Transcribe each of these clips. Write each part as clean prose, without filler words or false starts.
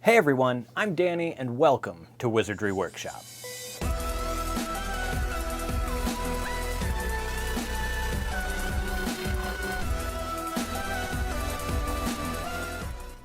Hey everyone, I'm Danny and welcome to Wizardry Workshop.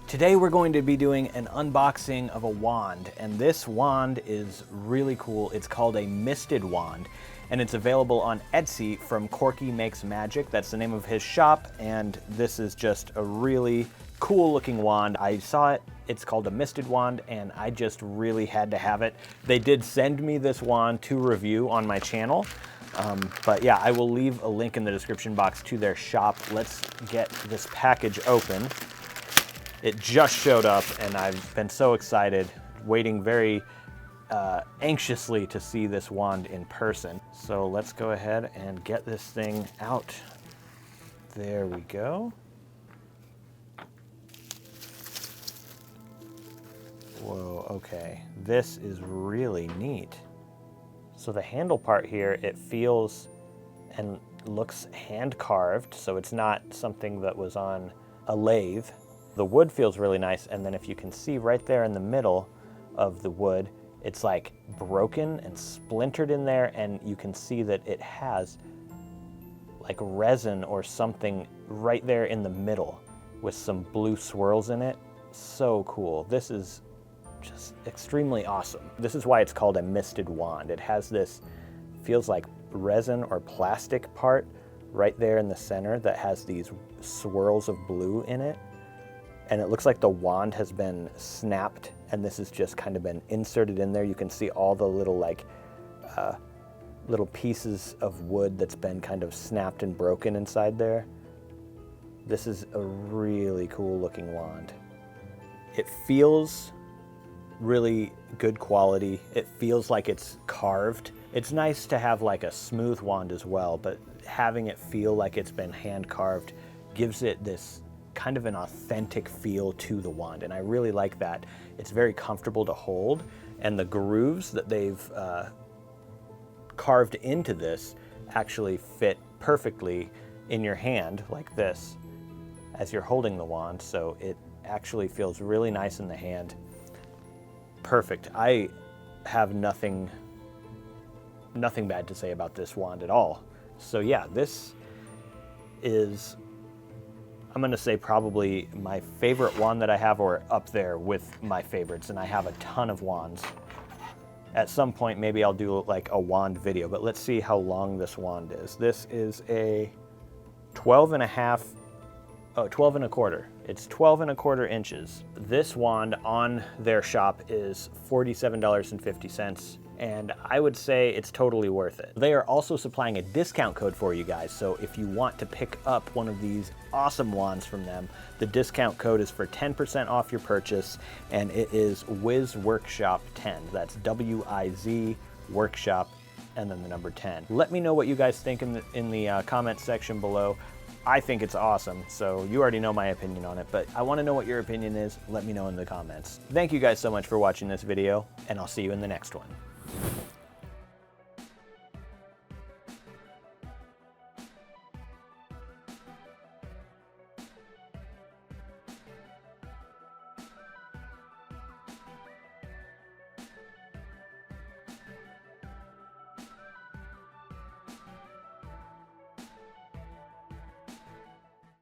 Today we're going to be doing an unboxing of a wand, and this wand is really cool. It's called a misted wand, and it's available on Etsy from CorkeeMakesMagic. That's the name of his shop, and this is just a really cool looking wand. I saw it, it's called a misted wand, and I just really had to have it. They did send me this wand to review on my channel, but yeah, I will leave a link in the description box to their shop. Let's get this package open. It just showed up and I've been so excited, waiting very anxiously to see this wand in person. So let's go ahead and get this thing out. There we go. Whoa, okay. This is really neat. So the handle part here, it feels and looks hand carved, so it's not something that was on a lathe. The wood feels really nice, and then if you can see right there in the middle of the wood, it's like broken and splintered in there, and you can see that it has like resin or something right there in the middle with some blue swirls in it. So cool. This is just extremely awesome. This is why it's called a misted wand. It has this, feels like resin or plastic part right there in the center that has these swirls of blue in it. And it looks like the wand has been snapped, and this has just kind of been inserted in there. You can see all the little little pieces of wood that's been kind of snapped and broken inside there. This is a really cool looking wand. It feels really good quality. It feels like it's carved. It's nice to have like a smooth wand as well, but having it feel like it's been hand carved gives it this kind of an authentic feel to the wand, and I really like that. It's very comfortable to hold, and the grooves that they've carved into this actually fit perfectly in your hand like this as you're holding the wand, so it actually feels really nice in the hand. Perfect. I have nothing bad to say about this wand at all. So yeah, this is, I'm gonna say, probably my favorite wand that I have, or up there with my favorites, and I have a ton of wands. At some point, maybe I'll do like a wand video, but let's see how long this wand is. This is a 12 and a quarter. It's 12 and a quarter inches. This wand on their shop is $47.50. And I would say it's totally worth it. They are also supplying a discount code for you guys, so if you want to pick up one of these awesome wands from them, the discount code is for 10% off your purchase, and it is Wiz Workshop 10. That's W-I-Z Workshop, and then the number 10. Let me know what you guys think in the comment section below. I think it's awesome, so you already know my opinion on it, but I want to know what your opinion is. Let me know in the comments. Thank you guys so much for watching this video, and I'll see you in the next one.